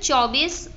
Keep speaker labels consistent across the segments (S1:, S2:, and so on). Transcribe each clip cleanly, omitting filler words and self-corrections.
S1: 24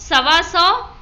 S1: 125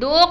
S1: 2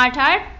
S1: 8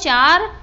S1: 4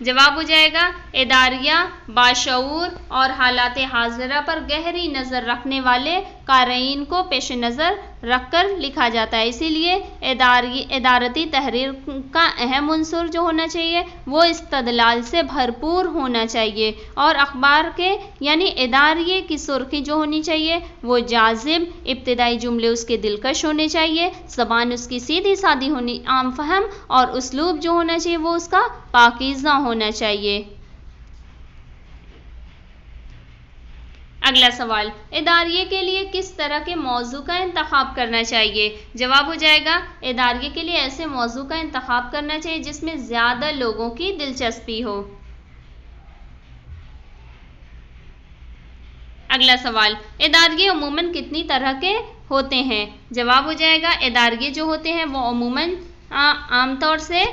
S1: जवाब हो जाएगा इदारिया बाशऊर और हालात हाजिरा पर गहरी नज़र रखने वाले क़ारीन को पेश नज़र रखकर लिखा जाता है। इसीलिए इदारती तहरीर का अहम उन्सर जो होना चाहिए वो इस्तदलाल से भरपूर होना चाहिए और अखबार के यानी इदारिये की सुर्खी जो होनी चाहिए वो जाजिब, इब्तिदाई जुमले उसके दिलकश होने चाहिए, ज़बान उसकी सीधी सादी होनी, आम फहम और उसलूब जो होना चाहिए वो उसका पाकीज़ा होना चाहिए। अगला सवाल, इदारिये के लिए किस तरह के मौजू का इंतखाब करना चाहिए? जवाब हो जाएगा इदारिये के लिए ऐसे मौजू का इंतखाब करना चाहिए जिसमें ज़्यादा लोगों की दिलचस्पी हो। अगला सवाल, इदारिये अमूमन कितनी तरह के होते हैं? जवाब हो जाएगा इदारिये जो होते हैं वो अमूमन आमतौर से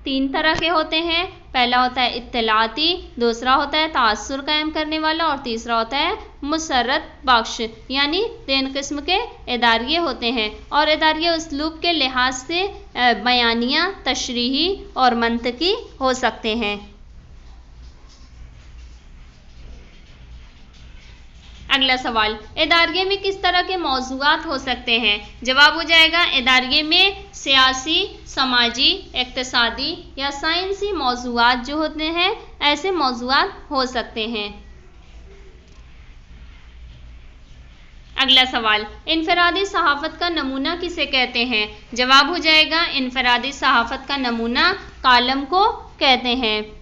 S1: 3 तरह के होते हैं। पहला होता है इत्तलाती, दूसरा होता है तासुर कायम करने वाला और तीसरा होता है मुसर्रत बख्श। यानी 3 किस्म के इदारिये होते हैं और इदारिये उसलूब के लिहाज से बयानिया, तशरीही और मंतकी हो सकते हैं। अगला सवाल, इदारिये में किस तरह के मौज़ूआत हो सकते हैं? जवाब हो जाएगा इदारिये में सियासी, समाजी, इक़्तिसादी या साइंसी मौज़ूआत जो होते हैं ऐसे मौज़ूआत हो सकते हैं। अगला सवाल, इनफरादी सहाफ़त का नमूना किसे कहते हैं? जवाब हो जाएगा इनफरादी सहाफ़त का नमूना कालम को कहते हैं।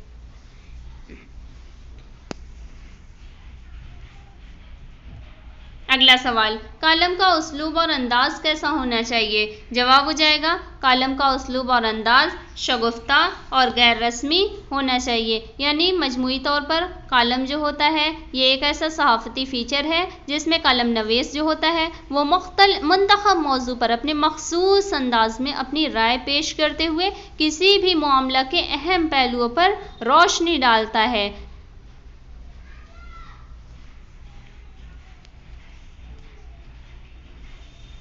S1: अगला सवाल, कालम का उसलूब और अंदाज कैसा होना चाहिए? जवाब हो जाएगा कालम का उसलूब और अंदाज शगुफ्ता और गैर रस्मी होना चाहिए। यानी मजमूई तौर पर कालम जो होता है ये एक ऐसा सहाफ़ती फ़ीचर है जिसमें कालम नवीस जो होता है वो मुंतखब मौजू पर अपने मखसूस अंदाज में अपनी राय पेश करते हुए किसी भी मामला के अहम पहलुओं पर रोशनी डालता है।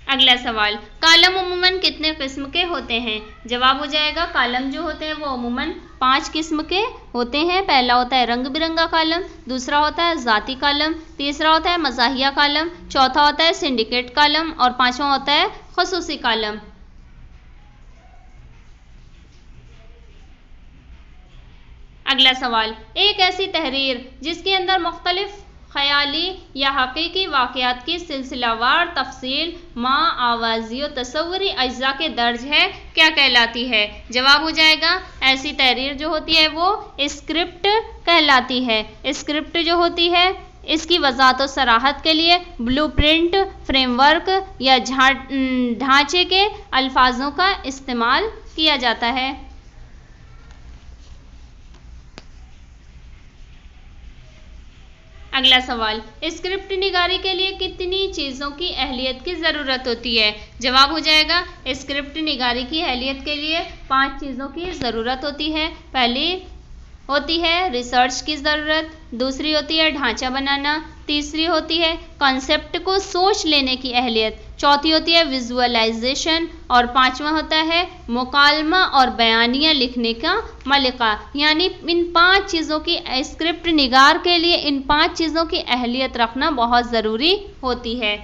S1: अगला सवाल, कालम अमूमन कितने किस्म के होते हैं? जवाब हो जाएगा कालम जो होते हैं वो अमूमन 5 किस्म के होते हैं। पहला होता है रंग बिरंगा कालम, दूसरा होता है ज़ाती कालम, तीसरा होता है मज़ाहिया कालम, चौथा होता है सिंडिकेट कालम और पांचवा होता है ख़ुसूसी कालम। अगला सवाल, एक ऐसी तहरीर जिसके अंदर मुख्तलिफ ख़याली या हकीकी वाक़यात की सिलसिलावार तफसील माँ आवाज़ी और तसव्वुरी अज्जा के दर्ज है क्या कहलाती है? जवाब हो जाएगा ऐसी तहरीर जो होती है वो स्क्रिप्ट कहलाती है। स्क्रिप्ट जो होती है इसकी वज़ाहत और सराहत के लिए ब्लूप्रिंट, फ्रेमवर्क या ढांचे के अल्फाजों का इस्तेमाल किया जाता है। अगला सवाल, स्क्रिप्ट निगारी के लिए कितनी चीज़ों की अहलियत की ज़रूरत होती है? जवाब हो जाएगा स्क्रिप्ट निगारी की अहलियत के लिए 5 चीज़ों की ज़रूरत होती है। पहली होती है रिसर्च की ज़रूरत, दूसरी होती है ढांचा बनाना, तीसरी होती है कॉन्सेप्ट को सोच लेने की अहलियत, चौथी होती है विजुअलाइजेशन और पांचवा होता है मुकालमा और बयानिया लिखने का मलिका। यानी इन 5 चीज़ों की स्क्रिप्ट निगार के लिए इन 5 चीज़ों की अहलियत रखना बहुत ज़रूरी होती है।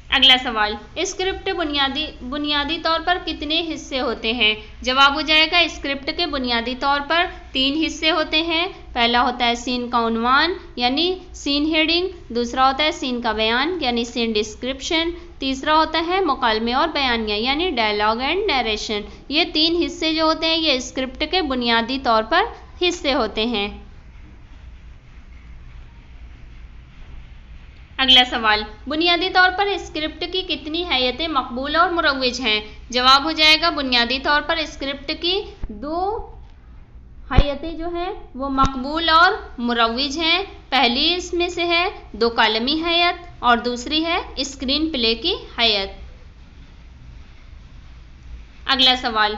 S1: अगला सवाल, स्क्रिप्ट बुनियादी तौर पर कितने हिस्से होते हैं? जवाब हो जाएगा स्क्रिप्ट के बुनियादी तौर पर 3 हिस्से होते हैं। पहला होता है सीन का उन्वान यानी सीन हेडिंग, दूसरा होता है सीन का बयान यानी सीन डिस्क्रिप्शन, तीसरा होता है मुकालमे और बयानिया यानी डायलॉग एंड नरेशन। ये 3 हिस्से जो होते हैं ये स्क्रिप्ट के बुनियादी तौर पर हिस्से होते हैं। अगला सवाल, बुनियादी तौर पर स्क्रिप्ट की कितनी हैयतें मकबूल और मुरव्विज हैं? जवाब हो जाएगा बुनियादी तौर पर स्क्रिप्ट की 2 हैयतें जो हैं वो मकबूल और मुरव्विज हैं। पहली इसमें से है 2 कालमी हैयत और दूसरी है स्क्रीन प्ले की हैयत। अगला सवाल,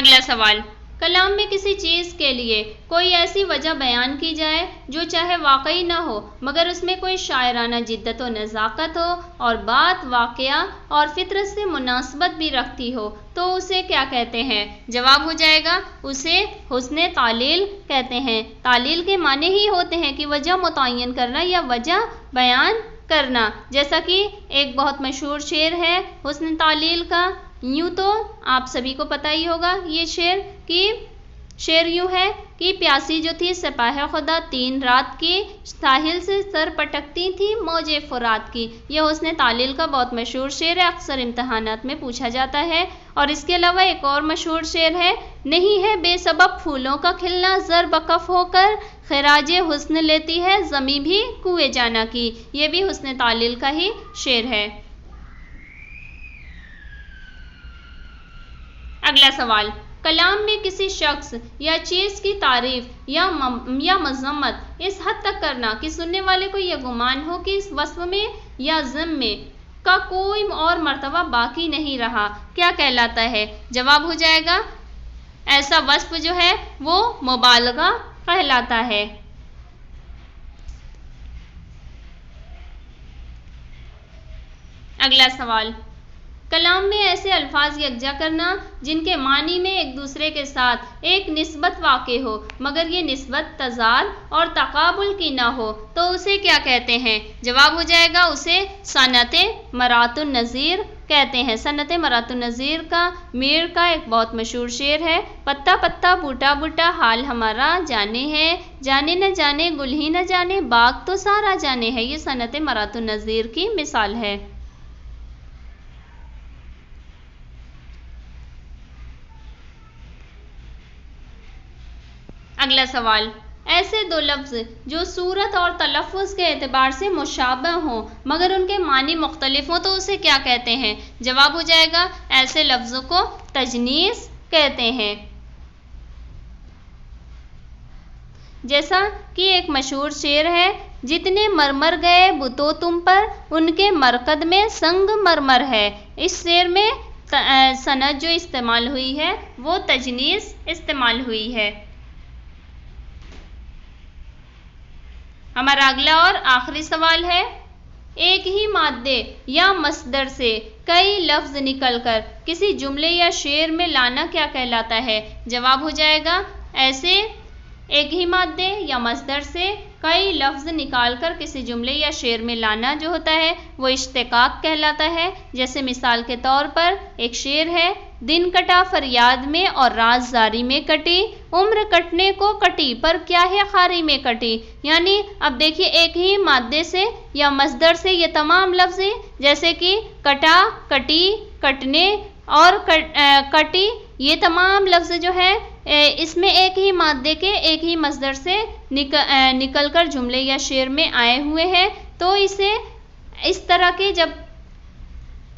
S1: अगला सवाल, कलाम में किसी चीज़ के लिए कोई ऐसी वजह बयान की जाए जो चाहे वाकई न हो मगर उसमें कोई शायराना जिद्दत व नज़ाकत हो और बात वाक़या और फितरत से मुनासबत भी रखती हो तो उसे क्या कहते हैं? जवाब हो जाएगा उसे हुस्न तालील कहते हैं। तालील के माने ही होते हैं कि वजह मुतय्यन करना या वजह बयान करना। जैसा कि एक बहुत मशहूर शेर है हुस्न तालील का, यूँ तो आप सभी को पता ही होगा ये शेर यूँ है कि प्यासी जो थी सिपाह खुदा 3 रात की साहिल से सर पटकती थी मौजे फुरात की। यह हुस्न तालील का बहुत मशहूर शेर है, अक्सर इम्तहानात में पूछा जाता है। और इसके अलावा एक और मशहूर शेर है, नहीं है बेसबब फूलों का खिलना ज़र बकफ होकर खराजे हुस्न लेती है ज़मी भी कुए जाना की। ये भी हुस्न तालील का ही शेर है। अगला सवाल, कलाम में किसी शख्स या चीज़ की तारीफ या मज़म्मत इस हद तक करना कि सुनने वाले को यह गुमान हो कि इस वस्फ में या ज़म में का कोई और मर्तबा बाकी नहीं रहा, क्या कहलाता है? जवाब हो जाएगा ऐसा वस्फ जो है वो मुबालगा कहलाता है। अगला सवाल, कलाम में ऐसे अल्फाज यकजा करना जिनके मानी में एक दूसरे के साथ एक निस्बत वाक़े हो मगर ये निस्बत तज़ाद और तकाबुल की ना हो तो उसे क्या कहते हैं? जवाब हो जाएगा उसे सनत मरातुन नज़ीर कहते हैं। सनत मरातुन नज़ीर का मीर का एक बहुत मशहूर शेर है, पत्ता पत्ता बूटा बूटा हाल हमारा जाने है, जाने न जाने गुल ही न जाने बाग तो सारा जाने है। ये सनत मरातुन नज़ीर की मिसाल है। अगला सवाल, ऐसे 2 लफ्ज़ जो सूरत और तलफ़्फ़ुज़ के एतबार से मुशाबह हों मगर उनके मानी मुख्तलिफ हों तो उसे क्या कहते हैं? जवाब हो जाएगा ऐसे लफ्ज़ों को तजनीस कहते हैं। जैसा कि एक मशहूर शेर है, जितने मरमर गए बुतो तुम पर उनके मरकद में संग मरमर है। इस शेर में सनद जो इस्तेमाल हुई है वो तजनीस इस्तेमाल हुई है। हमारा अगला और आखिरी सवाल है, एक ही मादे या मस्दर से कई लफ्ज़ निकलकर किसी जुमले या शेर में लाना क्या कहलाता है? जवाब हो जाएगा ऐसे एक ही मादे या मस्दर से कई लफ्ज़ निकालकर किसी जुमले या शेर में लाना जो होता है वो इश्तिकाक कहलाता है। जैसे मिसाल के तौर पर एक शेर है, दिन कटा फरियाद में और रात जारी में कटी, उम्र कटने को कटी पर क्या है खारी में कटी। यानी अब देखिए एक ही मादे से या मस्दर से ये तमाम लफ्ज़ जैसे कि कटा, कटी, कटने और कटी, ये तमाम लफ्ज़ जो है इसमें एक ही मादे के एक ही मस्दर से निकलकर जुमले या शेर में आए हुए हैं। तो इसे इस तरह के जब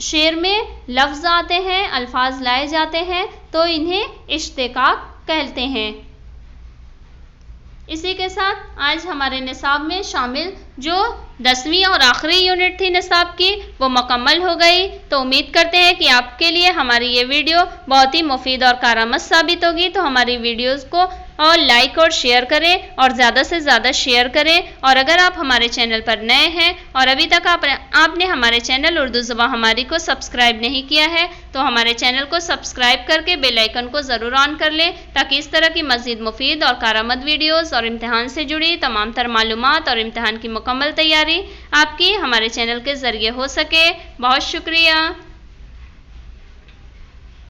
S1: शेर में लफ्ज़ आते हैं, अल्फाज लाए जाते हैं तो इन्हें इश्तिकाक कहते हैं। इसी के साथ आज हमारे निसाब में शामिल जो 10वीं और आखिरी यूनिट थी निसाब की वो मुकम्मल हो गई। तो उम्मीद करते हैं कि आपके लिए हमारी ये वीडियो बहुत ही मुफीद और कारआमद साबित होगी। तो हमारी वीडियोस को और लाइक और शेयर करें और ज़्यादा से ज़्यादा शेयर करें। और अगर आप हमारे चैनल पर नए हैं और अभी तक आपने हमारे चैनल उर्दू ज़ुबान हमारी को सब्सक्राइब नहीं किया है तो हमारे चैनल को सब्सक्राइब करके बेल आइकन को ज़रूर ऑन कर लें ताकि इस तरह की मज़ीद मुफीद और कारआमद वीडियोज़ और इम्तहान से जुड़ी तमाम तर मालूमात और इम्तहान की मुकम्मल तैयारी आपकी हमारे चैनल के ज़रिए हो सके। बहुत शुक्रिया।